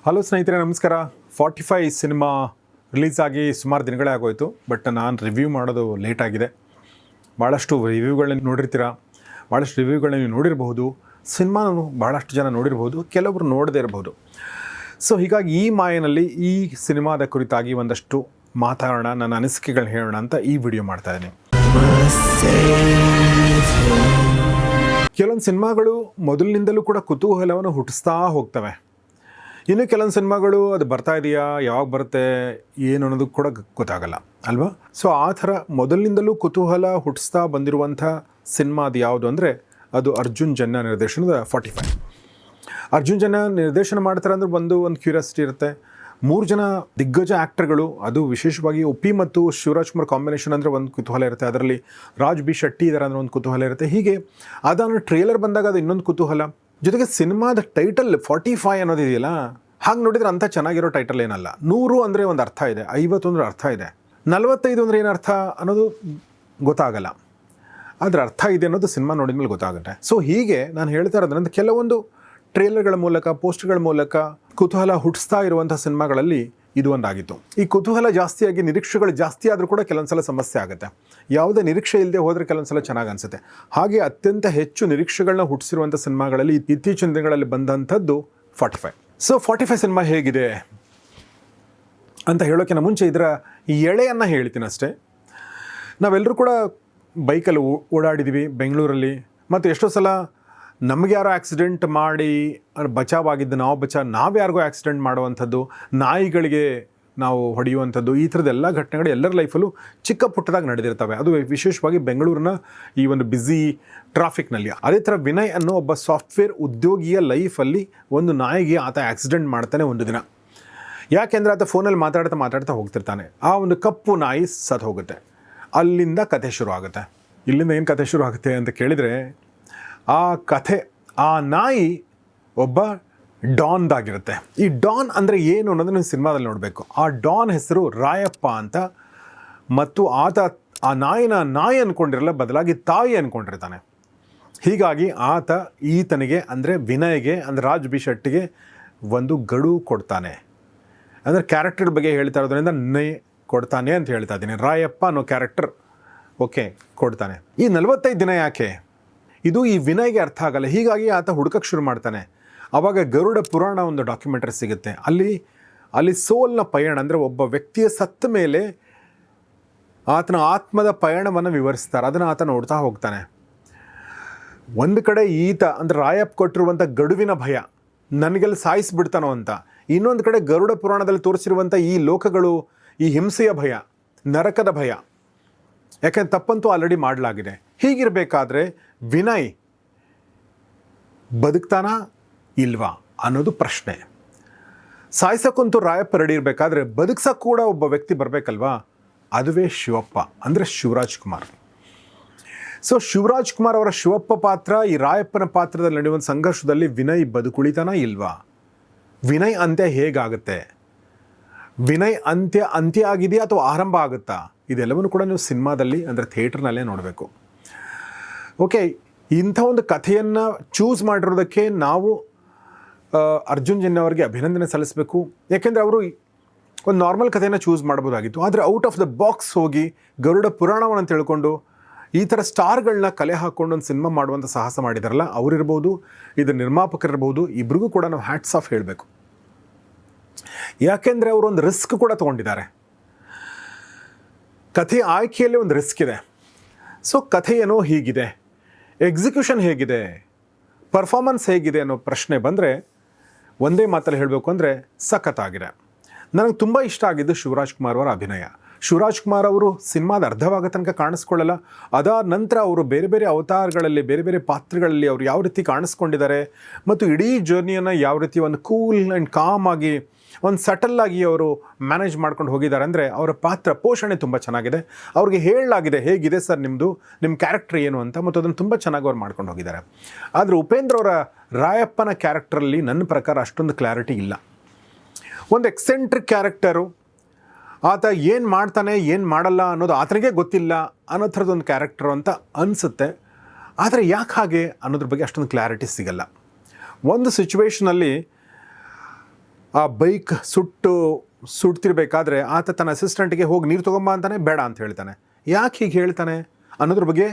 Hello ಸ್ನೇಹಿತರೆ, ನಮಸ್ಕಾರ. 45 cinema release ಆಗಿ ಸುಮಾರು ದಿನಗಳೇ ಆಗೋಯಿತು. ಬಟ್ ನಾನು ರಿವ್ಯೂ ಮಾಡೋದು ಲೇಟ್ ಆಗಿದೆ. ಭಾಳಷ್ಟು ರಿವ್ಯೂಗಳನ್ನ ನೋಡಿರ್ತೀರ, ಭಾಳಷ್ಟು ರಿವ್ಯೂಗಳನ್ನ ನೀವು ನೋಡಿರಬಹುದು. ಸಿನಿಮಾನು ಭಾಳಷ್ಟು ಜನ ನೋಡಿರ್ಬೋದು, ಕೆಲವರು ನೋಡದೇ ಇರಬಹುದು. ಸೊ ಹೀಗಾಗಿ ಈ ಮಾಯನಲ್ಲಿ ಈ ಸಿನಿಮಾದ ಕುರಿತಾಗಿ ಒಂದಷ್ಟು ಮಾತಾಡೋಣ, ನನ್ನ ಅನಿಸಿಕೆಗಳನ್ನ ಹೇಳೋಣ ಅಂತ ಈ ವಿಡಿಯೋ ಮಾಡ್ತಾ ಇದ್ದೀನಿ. ಕೆಲವೊಂದು ಸಿನಿಮಾಗಳು ಮೊದಲಿನಿಂದಲೂ ಕೂಡ ಕುತೂಹಲವನ್ನು ಹುಟ್ಟಿಸ್ತಾ ಹೋಗ್ತವೆ. ಇನ್ನು ಕೆಲವೊಂದು ಸಿನಿಮಾಗಳು ಅದು ಬರ್ತಾ ಇದೆಯಾ, ಯಾವಾಗ ಬರುತ್ತೆ, ಏನು ಅನ್ನೋದು ಕೂಡ ಗೊತ್ತಾಗಲ್ಲ ಅಲ್ವಾ. ಸೊ ಆ ಥರ ಮೊದಲಿನಿಂದಲೂ ಕುತೂಹಲ ಹುಟ್ಟಿಸ್ತಾ ಬಂದಿರುವಂಥ ಸಿನಿಮಾ ಅದು ಯಾವುದು ಅಂದರೆ ಅದು ಅರ್ಜುನ್ ಜನ್ಯ ನಿರ್ದೇಶನದ 45. ಅರ್ಜುನ್ ಜನ್ಯ ನಿರ್ದೇಶನ ಮಾಡ್ತಾರೆ ಅಂದ್ರೆ ಒಂದು ಕ್ಯೂರಿಯಾಸಿಟಿ ಇರುತ್ತೆ. 3 ಜನ ದಿಗ್ಗಜ ಆ್ಯಕ್ಟರ್ಗಳು, ಅದು ವಿಶೇಷವಾಗಿ ಉಪ್ಪಿ ಮತ್ತು ಶಿವರಾಜ್ ಕುಮಾರ್ ಕಾಂಬಿನೇಷನ್ ಅಂದರೆ ಒಂದು ಕುತೂಹಲ ಇರುತ್ತೆ. ಅದರಲ್ಲಿ ರಾಜ್ ಬಿ ಶೆಟ್ಟಿ ಇದ್ದಾರೆ ಅಂದರೆ ಒಂದು ಕುತೂಹಲ ಇರುತ್ತೆ. ಹೀಗೆ ಅದಾನ ಟ್ರೇಲರ್ ಬಂದಾಗ ಅದು ಇನ್ನೊಂದು ಕುತೂಹಲ. ಜೊತೆಗೆ ಸಿನಿಮಾದ ಟೈಟಲ್ 45 ಅನ್ನೋದಿದೆಯಲ್ಲ, ಹಾಗೆ ನೋಡಿದರೆ ಅಂಥ ಚೆನ್ನಾಗಿರೋ ಟೈಟಲ್ ಏನಲ್ಲ. 100 ಅಂದರೆ ಒಂದು ಅರ್ಥ ಇದೆ, 50 ಅಂದರೆ ಅರ್ಥ ಇದೆ, 45 ಅಂದರೆ ಏನು ಅರ್ಥ ಅನ್ನೋದು ಗೊತ್ತಾಗಲ್ಲ. ಅದರ ಅರ್ಥ ಇದೆ ಅನ್ನೋದು ಸಿನಿಮಾ ನೋಡಿದ ಮೇಲೆ ಗೊತ್ತಾಗುತ್ತೆ. ಸೊ ಹೀಗೆ ನಾನು ಹೇಳ್ತಾ ಇರೋದ್ರಿಂದ ಕೆಲವೊಂದು ಟ್ರೇಲರ್ಗಳ ಮೂಲಕ, ಪೋಸ್ಟ್ಗಳ ಮೂಲಕ ಕುತೂಹಲ ಹುಟ್ಟಿಸ್ತಾ ಇರುವಂಥ ಸಿನಿಮಾಗಳಲ್ಲಿ ಇದು ಒಂದಾಗಿತ್ತು. ಈ ಕುತೂಹಲ ಜಾಸ್ತಿಯಾಗಿ ನಿರೀಕ್ಷೆಗಳು ಜಾಸ್ತಿ ಆದರೂ ಕೂಡ ಕೆಲವೊಂದು ಸಲ ಸಮಸ್ಯೆ ಆಗುತ್ತೆ. ಯಾವುದೇ ನಿರೀಕ್ಷೆ ಇಲ್ಲದೆ ಹೋದರೆ ಕೆಲವೊಂದು ಸಲ ಚೆನ್ನಾಗಿ ಅನಿಸುತ್ತೆ. ಹಾಗೆ ಅತ್ಯಂತ ಹೆಚ್ಚು ನಿರೀಕ್ಷೆಗಳನ್ನ ಹುಟ್ಟಿಸಿರುವಂಥ ಸಿನಿಮಾಗಳಲ್ಲಿ ಇತ್ತೀಚಿನ ದಿನಗಳಲ್ಲಿ ಬಂದಂಥದ್ದು 45. ಸೊ 45 ಸಿನಿಮಾ ಹೇಗಿದೆ ಅಂತ ಹೇಳೋಕ್ಕಿಂತ ಮುಂಚೆ ಇದರ ಎಳೆಯನ್ನು ಹೇಳ್ತೀನಿ ಅಷ್ಟೇ. ನಾವೆಲ್ಲರೂ ಕೂಡ ಬೈಕಲ್ಲಿ ಓಡಾಡಿದ್ದೀವಿ ಬೆಂಗಳೂರಲ್ಲಿ. ಮತ್ತು ಎಷ್ಟೋ ಸಲ ನಮಗೆ ಯಾರೋ ಆಕ್ಸಿಡೆಂಟ್ ಮಾಡಿ ಬಚಾವಾಗಿದ್ದು ನಾವು ಯಾರಿಗೋ ಆಕ್ಸಿಡೆಂಟ್ ಮಾಡುವಂಥದ್ದು, ನಾಯಿಗಳಿಗೆ ನಾವು ಹೊಡೆಯುವಂಥದ್ದು, ಈ ಥರದ್ದೆಲ್ಲ ಘಟನೆಗಳು ಎಲ್ಲರ ಲೈಫಲ್ಲೂ ಚಿಕ್ಕ ಪುಟ್ಟದಾಗಿ ನಡೆದಿರ್ತವೆ. ಅದು ವಿಶೇಷವಾಗಿ ಬೆಂಗಳೂರಿನ ಈ ಒಂದು ಬ್ಯುಸಿ ಟ್ರಾಫಿಕ್ನಲ್ಲಿ. ಅದೇ ಥರ ವಿನಯ್ ಅನ್ನೋ ಒಬ್ಬ ಸಾಫ್ಟ್ವೇರ್ ಉದ್ಯೋಗಿಯ ಲೈಫಲ್ಲಿ ಒಂದು ನಾಯಿಗೆ ಆತ ಆಕ್ಸಿಡೆಂಟ್ ಮಾಡ್ತಾನೆ ಒಂದು ದಿನ. ಯಾಕೆಂದರೆ ಆತ ಫೋನಲ್ಲಿ ಮಾತಾಡ್ತಾ ಹೋಗ್ತಿರ್ತಾನೆ. ಆ ಒಂದು ಕಪ್ಪು ನಾಯಿ ಸತ್ತು ಹೋಗುತ್ತೆ. ಅಲ್ಲಿಂದ ಕಥೆ ಶುರು ಆಗುತ್ತೆ. ಇಲ್ಲಿಂದ ಏನು ಕಥೆ ಶುರು ಆಗುತ್ತೆ ಅಂತ ಕೇಳಿದರೆ, ಆ ಕಥೆ, ಆ ನಾಯಿ ಒಬ್ಬ ಡಾನ್ದಾಗಿರುತ್ತೆ. ಈ ಡಾನ್ ಅಂದರೆ ಏನು ಅನ್ನೋದನ್ನು ನೀವು ಸಿನಿಮಾದಲ್ಲಿ ನೋಡಬೇಕು. ಆ ಡಾನ್ ಹೆಸರು ರಾಯಪ್ಪ ಅಂತ. ಮತ್ತು ಆತ ಆ ನಾಯಿ ಅಂದ್ಕೊಂಡಿರಲ್ಲ, ಬದಲಾಗಿ ತಾಯಿ ಅಂದ್ಕೊಂಡಿರ್ತಾನೆ. ಹೀಗಾಗಿ ಆತ ಈತನಿಗೆ ಅಂದರೆ ವಿನಯ್ಗೆ, ಅಂದರೆ ರಾಜ್ ಬಿ ಶೆಟ್ಟಿಗೆ ಒಂದು ಗಡುವು ಕೊಡ್ತಾನೆ. ಅಂದರೆ ಕ್ಯಾರೆಕ್ಟರ್ ಬಗ್ಗೆ ಹೇಳ್ತಾ ಇರೋದ್ರಿಂದ ಕೊಡ್ತಾನೆ ಅಂತ ಹೇಳ್ತಾ ಇದ್ದೀನಿ. ರಾಯಪ್ಪ ಅನ್ನೋ ಕ್ಯಾರೆಕ್ಟರ್ ಕೊಡ್ತಾನೆ. ಈ 45 ದಿನ ಯಾಕೆ, ಇದು ಈ ವಿನಯ್ಗೆ ಅರ್ಥ ಆಗಲ್ಲ. ಹೀಗಾಗಿ ಆತ ಹುಡುಕಕ್ಕೆ ಶುರು ಮಾಡ್ತಾನೆ. ಆವಾಗ ಗರುಡ ಪುರಾಣ ಒಂದು ಡಾಕ್ಯುಮೆಂಟರಿ ಸಿಗುತ್ತೆ. ಅಲ್ಲಿ ಸೋಲ್ನ ಪಯಣ, ಅಂದರೆ ಒಬ್ಬ ವ್ಯಕ್ತಿಯ ಸತ್ತ ಮೇಲೆ ಆತನ ಆತ್ಮದ ಪಯಣವನ್ನು ವಿವರಿಸ್ತಾರೆ. ಅದನ್ನು ಆತ ನೋಡ್ತಾ ಹೋಗ್ತಾನೆ. ಒಂದು ಕಡೆ ಈತ ಅಂದರೆ ರಾಯಪ್ಪ ಕೊಟ್ಟಿರುವಂಥ ಗಡುವಿನ ಭಯ, ನನಗೆಲ್ಲ ಸಾಯಿಸಿಬಿಡ್ತಾನೋ ಅಂತ. ಇನ್ನೊಂದು ಕಡೆ ಗರುಡ ಪುರಾಣದಲ್ಲಿ ತೋರಿಸಿರುವಂಥ ಈ ಲೋಕಗಳು, ಈ ಹಿಂಸೆಯ ಭಯ, ನರಕದ ಭಯ. ಯಾಕೆಂದ್ರೆ ತಪ್ಪಂತೂ ಆಲ್ರೆಡಿ ಮಾಡಲಾಗಿದೆ. ಹೀಗಿರಬೇಕಾದ್ರೆ ವಿನಯ್ ಬದುಕ್ತಾನಾ ಇಲ್ವಾ ಅನ್ನೋದು ಪ್ರಶ್ನೆ. ಸಾಯಿಸಕ್ಕಂತೂ ರಾಯಪ್ಪ ರೆಡಿ ಇರಬೇಕಾದ್ರೆ ಬದುಕ್ಸಕ್ಕೆ ಕೂಡ ಒಬ್ಬ ವ್ಯಕ್ತಿ ಬರಬೇಕಲ್ವಾ. ಅದುವೇ ಶಿವಪ್ಪ, ಅಂದರೆ ಶಿವರಾಜ್ ಕುಮಾರ್. ಸೊ ಶಿವರಾಜ್ ಕುಮಾರ್ ಅವರ ಶಿವಪ್ಪ ಪಾತ್ರ, ಈ ರಾಯಪ್ಪನ ಪಾತ್ರದಲ್ಲಿ ನಡೆಯುವ ಸಂಘರ್ಷದಲ್ಲಿ ವಿನಯ್ ಬದುಕುಳಿತಾನಾ ಇಲ್ವಾ, ವಿನಯ್ ಅಂತ್ಯ ಹೇಗಾಗುತ್ತೆ, ವಿನಯ್ ಅಂತ್ಯ ಆಗಿದೆಯಾ ಅಥವಾ ಆರಂಭ ಆಗುತ್ತಾ, ಇದೆಲ್ಲವನ್ನೂ ಕೂಡ ನೀವು ಸಿನಿಮಾದಲ್ಲಿ ಅಂದರೆ ಥಿಯೇಟರ್ನಲ್ಲೇ ನೋಡಬೇಕು. ಇಂಥ ಒಂದು ಕಥೆಯನ್ನು ಚೂಸ್ ಮಾಡಿರೋದಕ್ಕೆ ನಾವು ಅರ್ಜುನ್ ಜನ್ಯ ಅವರಿಗೆ ಅಭಿನಂದನೆ ಸಲ್ಲಿಸಬೇಕು. ಯಾಕೆಂದರೆ ಅವರು ಒಂದು ನಾರ್ಮಲ್ ಕಥೆಯನ್ನು ಚೂಸ್ ಮಾಡ್ಬೋದಾಗಿತ್ತು. ಆದರೆ ಔಟ್ ಆಫ್ ದ ಬಾಕ್ಸ್ ಹೋಗಿ ಗರುಡ ಪುರಾಣವನ್ನು ತಿಳ್ಕೊಂಡು ಈ ಥರ ಸ್ಟಾರ್ಗಳನ್ನ ಕಲೆ ಹಾಕ್ಕೊಂಡು ಒಂದು ಸಿನಿಮಾ ಮಾಡುವಂಥ ಸಾಹಸ ಮಾಡಿದಾರಲ್ಲ, ಅವರಿರ್ಬೋದು, ಇದು ನಿರ್ಮಾಪಕರಿರ್ಬೋದು, ಇಬ್ರಿಗೂ ಕೂಡ ನಾವು ಹ್ಯಾಟ್ಸ್ ಆಫ್ ಹೇಳಬೇಕು. ಯಾಕೆಂದರೆ ಅವರು ಒಂದು ರಿಸ್ಕ್ ಕೂಡ ತೊಗೊಂಡಿದ್ದಾರೆ. ಕಥೆ ಆಯ್ಕೆಯಲ್ಲಿ ಒಂದು ರಿಸ್ಕ್ ಇದೆ. ಸೊ ಕಥೆ ಏನೋ ಹೀಗಿದೆ, ಎಕ್ಸಿಕ್ಯೂಷನ್ ಹೇಗಿದೆ, ಪರ್ಫಾರ್ಮೆನ್ಸ್ ಹೇಗಿದೆ ಅನ್ನೋ ಪ್ರಶ್ನೆ ಬಂದರೆ ಒಂದೇ ಮಾತಲ್ಲಿ ಹೇಳಬೇಕು ಅಂದರೆ ಸಖತ್ತಾಗಿದೆ. ನನಗೆ ತುಂಬ ಇಷ್ಟ ಆಗಿದ್ದು ಶಿವರಾಜ್ ಕುಮಾರ್ ಅವರ ಅಭಿನಯ. ಶಿವರಾಜ್ ಕುಮಾರ್ ಅವರು ಸಿನಿಮಾದ ಅರ್ಧವಾಗ ತನಕ ಕಾಣಿಸ್ಕೊಳ್ಳಲ್ಲ. ಅದಾದ ನಂತರ ಅವರು ಬೇರೆ ಬೇರೆ ಅವತಾರಗಳಲ್ಲಿ, ಬೇರೆ ಬೇರೆ ಪಾತ್ರಗಳಲ್ಲಿ ಅವರು ಯಾವ ರೀತಿ ಕಾಣಿಸ್ಕೊಂಡಿದ್ದಾರೆ ಮತ್ತು ಇಡೀ ಜರ್ನಿಯನ್ನು ಯಾವ ರೀತಿ ಒಂದು ಕೂಲ್ ಆ್ಯಂಡ್ ಕಾಮ್ ಆಗಿ, ಒಂದು ಸಟಲ್ಲಾಗಿ ಅವರು ಮ್ಯಾನೇಜ್ ಮಾಡ್ಕೊಂಡು ಹೋಗಿದ್ದಾರೆ. ಅಂದರೆ ಅವರ ಪಾತ್ರ ಪೋಷಣೆ ತುಂಬ ಚೆನ್ನಾಗಿದೆ. ಅವ್ರಿಗೆ ಹೇಳಲಾಗಿದೆ ಹೇಗಿದೆ ಸರ್ ನಿಮ್ಮ ಕ್ಯಾರೆಕ್ಟರ್ ಏನು ಅಂತ, ಮತ್ತು ಅದನ್ನು ತುಂಬ ಚೆನ್ನಾಗಿ ಅವ್ರು ಮಾಡ್ಕೊಂಡು ಹೋಗಿದ್ದಾರೆ. ಆದರೆ ಉಪೇಂದ್ರ ಅವರ ರಾಯಪ್ಪನ ಕ್ಯಾರೆಕ್ಟರಲ್ಲಿ ನನ್ನ ಪ್ರಕಾರ ಅಷ್ಟೊಂದು ಕ್ಲಾರಿಟಿ ಇಲ್ಲ. ಒಂದು ಎಕ್ಸೆಂಟ್ರಿಕ್ ಕ್ಯಾರೆಕ್ಟರು, ಆತ ಏನು ಮಾಡ್ತಾನೆ ಏನು ಮಾಡಲ್ಲ ಅನ್ನೋದು ಆತನಿಗೆ ಗೊತ್ತಿಲ್ಲ ಅನ್ನೋ ಥರದೊಂದು ಕ್ಯಾರೆಕ್ಟರು ಅಂತ ಅನಿಸುತ್ತೆ. ಆದರೆ ಯಾಕೆ ಹಾಗೆ ಅನ್ನೋದ್ರ ಬಗ್ಗೆ ಅಷ್ಟೊಂದು ಕ್ಲಾರಿಟಿ ಸಿಗಲ್ಲ. ಒಂದು ಸಿಚುವೇಷನಲ್ಲಿ ಆ ಬೈಕ್ ಸುಡ್ತಿರ್ಬೇಕಾದ್ರೆ ಆತ ತನ್ನ ಅಸಿಸ್ಟೆಂಟ್ಗೆ ಹೋಗಿ ನೀರು ತೊಗೊಂಬ ಅಂತಾನೆ, ಬೇಡ ಅಂತ ಹೇಳ್ತಾನೆ. ಯಾಕೆ ಹೀಗೆ ಹೇಳ್ತಾನೆ ಅನ್ನೋದ್ರ ಬಗ್ಗೆ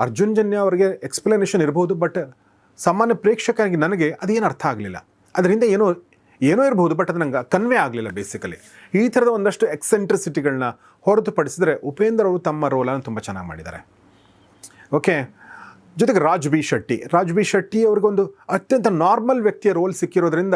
ಅರ್ಜುನ್ ಜನ್ಯ ಅವರಿಗೆ ಎಕ್ಸ್ಪ್ಲನೇಷನ್ ಇರ್ಬೋದು, ಬಟ್ ಸಾಮಾನ್ಯ ಪ್ರೇಕ್ಷಕರಿಗೆ ನನಗೆ ಅದೇನು ಅರ್ಥ ಆಗಲಿಲ್ಲ. ಅದರಿಂದ ಏನೋ ಇರ್ಬೋದು, ಬಟ್ ಅದು ನಂಗೆ ಕನ್ವೆ ಆಗಲಿಲ್ಲ. ಬೇಸಿಕಲಿ ಈ ಥರದ ಒಂದಷ್ಟು ಎಕ್ಸೆಂಟ್ರಿಸಿಟಿಗಳನ್ನ ಹೊರತುಪಡಿಸಿದ್ರೆ ಉಪೇಂದ್ರ ಅವರು ತಮ್ಮ ರೋಲನ್ನು ತುಂಬ ಚೆನ್ನಾಗಿ ಮಾಡಿದ್ದಾರೆ. ಓಕೆ, ಜೊತೆಗೆ ರಾಜ್ ಬಿ ಶೆಟ್ಟಿ ಅವ್ರಿಗೊಂದು ಅತ್ಯಂತ ನಾರ್ಮಲ್ ವ್ಯಕ್ತಿಯ ರೋಲ್ ಸಿಕ್ಕಿರೋದ್ರಿಂದ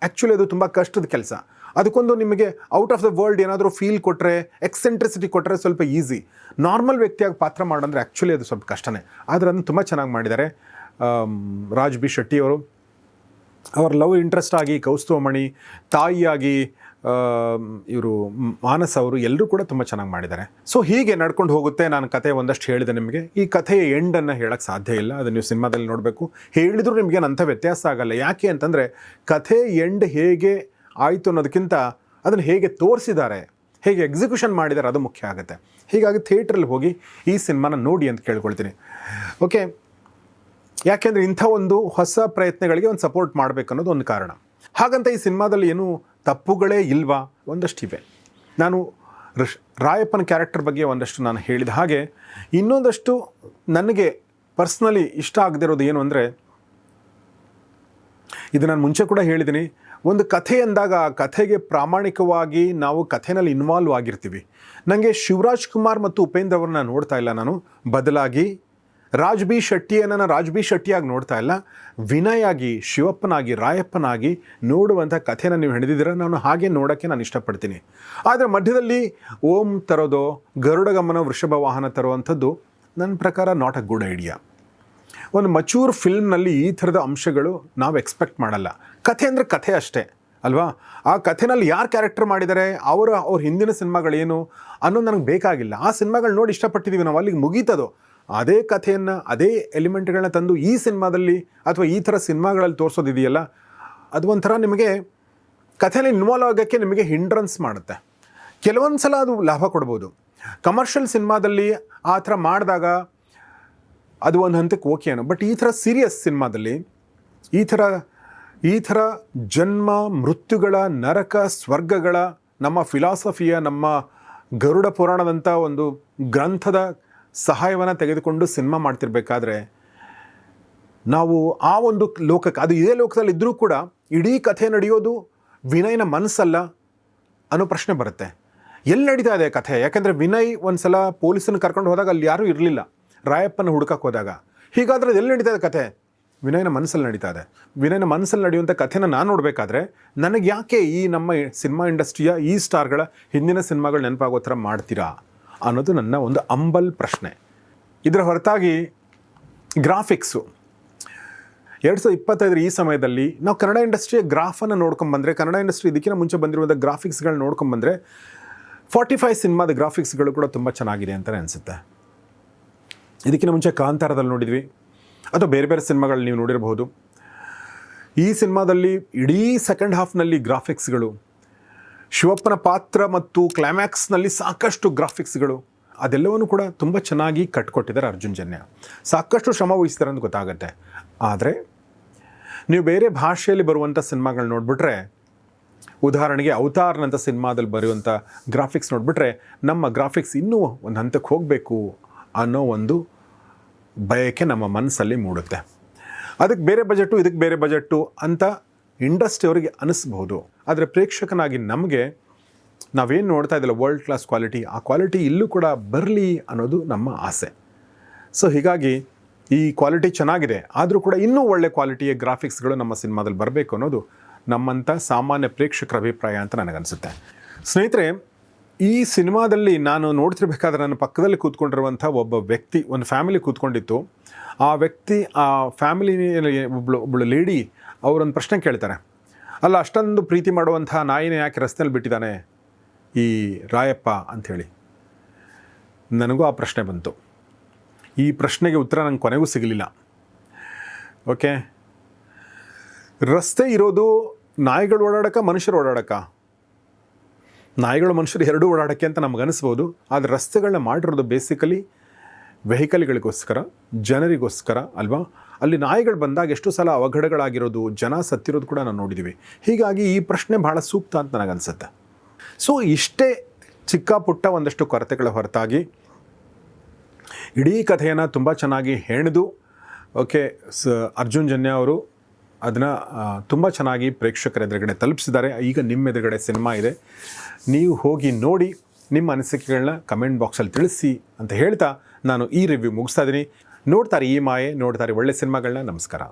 ಆ್ಯಕ್ಚುಲಿ ಅದು ತುಂಬ ಕಷ್ಟದ ಕೆಲಸ. ಅದಕ್ಕೊಂದು ನಿಮಗೆ ಔಟ್ ಆಫ್ ದ ವರ್ಲ್ಡ್ ಏನಾದರೂ ಫೀಲ್ ಕೊಟ್ಟರೆ, ಎಕ್ಸೆಂಟ್ರಿಸಿಟಿ ಕೊಟ್ಟರೆ ಸ್ವಲ್ಪ ಈಸಿ. ನಾರ್ಮಲ್ ವ್ಯಕ್ತಿಯಾಗಿ ಪಾತ್ರ ಮಾಡೋಂದ್ರೆ ಆ್ಯಕ್ಚುಲಿ ಅದು ಸ್ವಲ್ಪ ಕಷ್ಟನೇ. ಆದರೆ ಅದನ್ನು ತುಂಬ ಚೆನ್ನಾಗಿ ಮಾಡಿದ್ದಾರೆ ರಾಜ್ ಬಿ ಶೆಟ್ಟಿ ಅವರು. ಅವರ ಲವ್ ಇಂಟ್ರೆಸ್ಟ್ ಆಗಿ ಕೌಸ್ತುಭಮಣಿ, ತಾಯಿಯಾಗಿ ಇವರು ಮಾನಸ್ ಅವರು ಎಲ್ಲರೂ ಕೂಡ ತುಂಬ ಚೆನ್ನಾಗಿ ಮಾಡಿದ್ದಾರೆ. ಸೊ ಹೀಗೆ ನಡ್ಕೊಂಡು ಹೋಗುತ್ತೆ. ನಾನು ಕತೆ ಒಂದಷ್ಟು ಹೇಳಿದೆ ನಿಮಗೆ. ಈ ಕಥೆಯ ಎಂಡನ್ನು ಹೇಳೋಕ್ಕೆ ಸಾಧ್ಯ ಇಲ್ಲ, ಅದನ್ನು ನೀವು ಸಿನಿಮಾದಲ್ಲಿ ನೋಡಬೇಕು. ಹೇಳಿದರೂ ನಿಮಗೇನು ಅಂಥ ವ್ಯತ್ಯಾಸ ಆಗಲ್ಲ. ಯಾಕೆ ಅಂತಂದರೆ ಕಥೆ ಎಂಡ್ ಹೇಗೆ ಆಯಿತು ಅನ್ನೋದಕ್ಕಿಂತ ಅದನ್ನು ಹೇಗೆ ತೋರಿಸಿದ್ದಾರೆ, ಹೇಗೆ ಎಕ್ಸಿಕ್ಯೂಷನ್ ಮಾಡಿದ್ದಾರೆ ಅದು ಮುಖ್ಯ ಆಗುತ್ತೆ. ಹೀಗಾಗಿ ಥಿಯೇಟ್ರಲ್ಲಿ ಹೋಗಿ ಈ ಸಿನಿಮಾನ ನೋಡಿ ಅಂತ ಕೇಳ್ಕೊಳ್ತೀನಿ. ಓಕೆ, ಯಾಕೆಂದರೆ ಇಂಥ ಒಂದು ಹೊಸ ಪ್ರಯತ್ನಗಳಿಗೆ ಒಂದು ಸಪೋರ್ಟ್ ಮಾಡಬೇಕು ಅನ್ನೋದು ಒಂದು ಕಾರಣ. ಹಾಗಂತ ಈ ಸಿನಿಮಾದಲ್ಲಿ ಏನೂ ತಪ್ಪುಗಳೇ ಇಲ್ವಾ? ಒಂದಷ್ಟಿವೆ. ನಾನು ರಾಯಪ್ಪನ ಕ್ಯಾರೆಕ್ಟರ್ ಬಗ್ಗೆ ಒಂದಷ್ಟು ನಾನು ಹೇಳಿದ ಹಾಗೆ, ಇನ್ನೊಂದಷ್ಟು ನನಗೆ ಪರ್ಸ್ನಲಿ ಇಷ್ಟ ಆಗದಿರೋದು ಏನು ಅಂದರೆ, ಇದು ನಾನು ಮುಂಚೆ ಕೂಡ ಹೇಳಿದ್ದೀನಿ, ಒಂದು ಕಥೆ ಅಂದಾಗ ಆ ಕಥೆಗೆ ಪ್ರಾಮಾಣಿಕವಾಗಿ ನಾವು ಕಥೆನಲ್ಲಿ ಇನ್ವಾಲ್ವ್ ಆಗಿರ್ತೀವಿ. ನನಗೆ ಶಿವರಾಜ್ ಕುಮಾರ್ ಮತ್ತು ಉಪೇಂದ್ರ ಅವ್ರನ್ನ ನೋಡ್ತಾ ಇಲ್ಲ ನಾನು, ಬದಲಾಗಿ ರಾಜ್ ಬಿ ಶೆಟ್ಟಿಯಾಗಿ ನೋಡ್ತಾ ಇಲ್ಲ, ವಿನಯ್ ಆಗಿ, ಶಿವಪ್ಪನಾಗಿ, ರಾಯಪ್ಪನಾಗಿ ನೋಡುವಂಥ ಕಥೆನ ನೀವು ಹಿಡಿದಿದ್ದೀರ. ನಾನು ಹಾಗೆ ನೋಡೋಕ್ಕೆ ನಾನು ಇಷ್ಟಪಡ್ತೀನಿ. ಆದರೆ ಮಧ್ಯದಲ್ಲಿ ಓಂ ತರೋದೋ, ಗರುಡಗಮನ ವೃಷಭ ವಾಹನ ತರುವಂಥದ್ದು ನನ್ನ ಪ್ರಕಾರ ನಾಟ್ ಅ ಗುಡ್ ಐಡಿಯಾ. ಒಂದು ಮಚೂರ್ ಫಿಲ್ಮ್ನಲ್ಲಿ ಈ ಥರದ ಅಂಶಗಳು ನಾವು ಎಕ್ಸ್ಪೆಕ್ಟ್ ಮಾಡಲ್ಲ. ಕಥೆ ಅಂದರೆ ಕಥೆ ಅಷ್ಟೇ ಅಲ್ವಾ? ಆ ಕಥೆನಲ್ಲಿ ಯಾರು ಕ್ಯಾರೆಕ್ಟರ್ ಮಾಡಿದ್ದಾರೆ, ಅವ್ರ ಹಿಂದಿನ ಸಿನಿಮಾಗಳೇನು ಅನ್ನೋದು ನನಗೆ ಬೇಕಾಗಿಲ್ಲ. ಆ ಸಿನಿಮಾಗಳು ನೋಡಿ ಇಷ್ಟಪಟ್ಟಿದ್ದೀವಿ ನಾವು, ಅಲ್ಲಿಗೆ ಮುಗೀತದು. ಅದೇ ಕಥೆಯನ್ನು, ಅದೇ ಎಲಿಮೆಂಟ್ಗಳನ್ನ ತಂದು ಈ ಸಿನಿಮಾದಲ್ಲಿ ಅಥವಾ ಈ ಥರ ಸಿನಿಮಾಗಳಲ್ಲಿ ತೋರಿಸೋದಿದೆಯಲ್ಲ, ಅದು ಒಂಥರ ನಿಮಗೆ ಕಥೆಯಲ್ಲಿ ಇನ್ವಾಲ್ವ್ ಆಗೋಕ್ಕೆ ನಿಮಗೆ ಹಿಂಡ್ರನ್ಸ್ ಮಾಡುತ್ತೆ. ಕೆಲವೊಂದು ಸಲ ಅದು ಲಾಭ ಕೊಡ್ಬೋದು. ಕಮರ್ಷಿಯಲ್ ಸಿನಿಮಾದಲ್ಲಿ ಆ ಥರ ಮಾಡಿದಾಗ ಅದು ಒಂದು ಹಂತಕ್ಕೆ ಓಕೆನೋ, ಬಟ್ ಈ ಥರ ಸೀರಿಯಸ್ ಸಿನಿಮಾದಲ್ಲಿ ಈ ಥರ ಜನ್ಮ ಮೃತ್ಯುಗಳ, ನರಕ ಸ್ವರ್ಗಗಳ, ನಮ್ಮ ಫಿಲಾಸಫಿಯ, ನಮ್ಮ ಗರುಡ ಪುರಾಣದಂಥ ಒಂದು ಗ್ರಂಥದ ಸಹಾಯವನ್ನು ತೆಗೆದುಕೊಂಡು ಸಿನಿಮಾ ಮಾಡ್ತಿರ್ಬೇಕಾದ್ರೆ ನಾವು ಆ ಒಂದು ಲೋಕಕ್ಕೆ, ಅದು ಇದೇ ಲೋಕದಲ್ಲಿ ಇದ್ದರೂ ಕೂಡ ಇಡೀ ಕಥೆ ನಡೆಯೋದು ವಿನಯ್ನ ಮನಸ್ಸಲ್ಲ ಅನ್ನೋ ಪ್ರಶ್ನೆ ಬರುತ್ತೆ. ಎಲ್ಲಿ ನಡೀತಾ ಇದೆ ಕಥೆ? ಯಾಕೆಂದರೆ ವಿನಯ್ ಒಂದು ಸಲ ಪೊಲೀಸನ್ನು ಕರ್ಕೊಂಡು ಹೋದಾಗ ಅಲ್ಲಿ ಯಾರೂ ಇರಲಿಲ್ಲ, ರಾಯಪ್ಪನ ಹುಡುಕಕ್ಕೆ ಹೋದಾಗ. ಹೀಗಾದರೆ ಅದು ಎಲ್ಲಿ ನಡೀತಾ ಇದೆ ಕಥೆ? ವಿನಯನ ಮನಸ್ಸಲ್ಲಿ ನಡೀತಾ ಇದೆ. ವಿನಯನ ಮನಸ್ಸಲ್ಲಿ ನಡೆಯುವಂಥ ಕಥೆನ ನಾನು ನೋಡಬೇಕಾದ್ರೆ ನನಗೆ ಯಾಕೆ ಈ ನಮ್ಮ ಸಿನಿಮಾ ಇಂಡಸ್ಟ್ರಿಯ ಈ ಸ್ಟಾರ್ಗಳ ಹಿಂದಿನ ಸಿನಿಮಾಗಳು ನೆನಪಾಗೋ ಥರ ಮಾಡ್ತೀರಾ ಅನ್ನೋದು ನನ್ನ ಒಂದು ಅಂಬಲ್ ಪ್ರಶ್ನೆ. ಇದರ ಹೊರತಾಗಿ ಗ್ರಾಫಿಕ್ಸು 2025 ಈ ಸಮಯದಲ್ಲಿ ನಾವು ಕನ್ನಡ ಇಂಡಸ್ಟ್ರಿಯ ಗ್ರಾಫನ್ನು ನೋಡ್ಕೊಂಬಂದರೆ, ಕನ್ನಡ ಇಂಡಸ್ಟ್ರಿ ಇದಕ್ಕಿಂತ ಮುಂಚೆ ಬಂದಿರುವಂಥ ಗ್ರಾಫಿಕ್ಸ್ಗಳನ್ನ ನೋಡ್ಕೊಂಬಂದರೆ 45 ಸಿನಿಮಾದ ಗ್ರಾಫಿಕ್ಸ್ಗಳು ಕೂಡ ತುಂಬ ಚೆನ್ನಾಗಿದೆ ಅಂತಲೇ ಅನಿಸುತ್ತೆ. ಇದಕ್ಕಿಂತ ಮುಂಚೆ ಕಾಂತಾರದಲ್ಲಿ ನೋಡಿದ್ವಿ, ಅಥವಾ ಬೇರೆ ಬೇರೆ ಸಿನಿಮಾಗಳು ನೀವು ನೋಡಿರಬಹುದು. ಈ ಸಿನಿಮಾದಲ್ಲಿ ಇಡೀ ಸೆಕೆಂಡ್ ಹಾಫ್ನಲ್ಲಿ ಗ್ರಾಫಿಕ್ಸ್ಗಳು, ಶಿವಪ್ಪನ ಪಾತ್ರ ಮತ್ತು ಕ್ಲೈಮ್ಯಾಕ್ಸ್ನಲ್ಲಿ ಸಾಕಷ್ಟು ಗ್ರಾಫಿಕ್ಸ್ಗಳು, ಅದೆಲ್ಲವನ್ನೂ ಕೂಡ ತುಂಬ ಚೆನ್ನಾಗಿ ಕಟ್ಕೊಟ್ಟಿದ್ದಾರೆ ಅರ್ಜುನ್ ಜನ್ಯ. ಸಾಕಷ್ಟು ಶ್ರಮ ವಹಿಸ್ತಾರೆ ಅಂತ ಗೊತ್ತಾಗುತ್ತೆ. ಆದರೆ ನೀವು ಬೇರೆ ಭಾಷೆಯಲ್ಲಿ ಬರುವಂಥ ಸಿನಿಮಾಗಳು ನೋಡಿಬಿಟ್ರೆ, ಉದಾಹರಣೆಗೆ ಅವತಾರ್ನಂಥ ಸಿನಿಮಾದಲ್ಲಿ ಬರುವಂಥ ಗ್ರಾಫಿಕ್ಸ್ ನೋಡಿಬಿಟ್ರೆ, ನಮ್ಮ ಗ್ರಾಫಿಕ್ಸ್ ಇನ್ನೂ ಒಂದು ಹಂತಕ್ಕೆ ಹೋಗಬೇಕು ಅನ್ನೋ ಒಂದು ಬಯಕೆ ನಮ್ಮ ಮನಸ್ಸಲ್ಲಿ ಮೂಡುತ್ತೆ. ಅದಕ್ಕೆ ಬೇರೆ ಬಜೆಟು, ಇದಕ್ಕೆ ಬೇರೆ ಬಜೆಟು ಅಂತ ಇಂಡಸ್ಟ್ರಿಯವರಿಗೆ ಅನಿಸ್ಬಹುದು. ಆದರೆ ಪ್ರೇಕ್ಷಕನಾಗಿ ನಮಗೆ ನಾವೇನು ನೋಡ್ತಾ ಇದ್ದಿಲ್ಲ ವರ್ಲ್ಡ್ ಕ್ಲಾಸ್ ಕ್ವಾಲಿಟಿ, ಆ ಕ್ವಾಲಿಟಿ ಇಲ್ಲೂ ಕೂಡ ಬರಲಿ ಅನ್ನೋದು ನಮ್ಮ ಆಸೆ. ಸೊ ಹೀಗಾಗಿ ಈ ಕ್ವಾಲಿಟಿ ಚೆನ್ನಾಗಿದೆ, ಆದರೂ ಕೂಡ ಇನ್ನೂ ಒಳ್ಳೆ ಕ್ವಾಲಿಟಿಯ ಗ್ರಾಫಿಕ್ಸ್ಗಳು ನಮ್ಮ ಸಿನಿಮಾದಲ್ಲಿ ಬರಬೇಕು ಅನ್ನೋದು ನಮ್ಮಂಥ ಸಾಮಾನ್ಯ ಪ್ರೇಕ್ಷಕರ ಅಭಿಪ್ರಾಯ ಅಂತ ನನಗನ್ಸುತ್ತೆ. ಸ್ನೇಹಿತರೆ, ಈ ಸಿನಿಮಾದಲ್ಲಿ ನಾನು ನೋಡ್ತಿರ್ಬೇಕಾದ್ರೆ ನನ್ನ ಪಕ್ಕದಲ್ಲಿ ಕೂತ್ಕೊಂಡಿರುವಂಥ ಒಬ್ಬ ವ್ಯಕ್ತಿ, ಒಂದು ಫ್ಯಾಮಿಲಿ ಕೂತ್ಕೊಂಡಿತ್ತು. ಆ ವ್ಯಕ್ತಿ, ಆ ಫ್ಯಾಮಿಲಿಯಲ್ಲಿ ಒಬ್ಬಳು ಲೇಡಿ ಅವರೊಂದು ಪ್ರಶ್ನೆ ಕೇಳ್ತಾರೆ, ಅಲ್ಲ ಅಷ್ಟೊಂದು ಪ್ರೀತಿ ಮಾಡುವಂಥ ನಾಯಿನ ಯಾಕೆ ರಸ್ತೆಯಲ್ಲಿ ಬಿಟ್ಟಿದ್ದಾನೆ ಈ ರಾಯಪ್ಪ ಅಂಥೇಳಿ. ನನಗೂ ಆ ಪ್ರಶ್ನೆ ಬಂತು. ಈ ಪ್ರಶ್ನೆಗೆ ಉತ್ತರ ನಂಗೆ ಕೊನೆಗೂ ಸಿಗಲಿಲ್ಲ. ಓಕೆ, ರಸ್ತೆ ಇರೋದು ನಾಯಿಗಳು ಓಡಾಡೋಕ್ಕೆ, ಮನುಷ್ಯರು ಓಡಾಡೋಕ್ಕೆ? ನಾಯಿಗಳು ಮನುಷ್ಯರು ಎರಡೂ ಓಡಾಡೋಕ್ಕೆ ಅಂತ ನಮ್ಗೆ ಅನಿಸ್ಬೋದು. ಆದರೆ ರಸ್ತೆಗಳನ್ನ ಮಾಡಿರೋದು ಬೇಸಿಕಲಿ ವೆಹಿಕಲ್ಗಳಿಗೋಸ್ಕರ, ಜನರಿಗೋಸ್ಕರ ಅಲ್ವಾ? ಅಲ್ಲಿ ನಾಯಿಗಳು ಬಂದಾಗ ಎಷ್ಟು ಸಲ ಅವಘಡಗಳಾಗಿರೋದು, ಜನ ಸತ್ತಿರೋದು ಕೂಡ ನಾವು ನೋಡಿದ್ದೀವಿ. ಹೀಗಾಗಿ ಈ ಪ್ರಶ್ನೆ ಭಾಳ ಸೂಕ್ತ ಅಂತ ನನಗನ್ಸುತ್ತೆ. ಸೊ ಇಷ್ಟೇ ಚಿಕ್ಕ ಪುಟ್ಟ ಒಂದಷ್ಟು ಕೊರತೆಗಳ ಹೊರತಾಗಿ ಇಡೀ ಕಥೆಯನ್ನು ತುಂಬ ಚೆನ್ನಾಗಿ ಹೆಣೆದು ಅರ್ಜುನ್ ಜನ್ಯ ಅವರು ಅದನ್ನು ತುಂಬ ಚೆನ್ನಾಗಿ ಪ್ರೇಕ್ಷಕರ ಎದುರುಗಡೆ ತಲುಪಿಸಿದ್ದಾರೆ. ಈಗ ನಿಮ್ಮ ಎದುರುಗಡೆ ಸಿನಿಮಾ ಇದೆ, ನೀವು ಹೋಗಿ ನೋಡಿ ನಿಮ್ಮ ಅನಿಸಿಕೆಗಳನ್ನ ಕಮೆಂಟ್ ಬಾಕ್ಸಲ್ಲಿ ತಿಳಿಸಿ ಅಂತ ಹೇಳ್ತಾ ನಾನು ಈ ರಿವ್ಯೂ ಮುಗಿಸ್ತಾ ಇದ್ದೀನಿ. ನೋಡ್ತಾರೆ ಈ ಮಾಯೆ, ನೋಡ್ತಾರೆ ಒಳ್ಳೆ ಸಿನಿಮಾಗಳನ್ನ. ನಮಸ್ಕಾರ.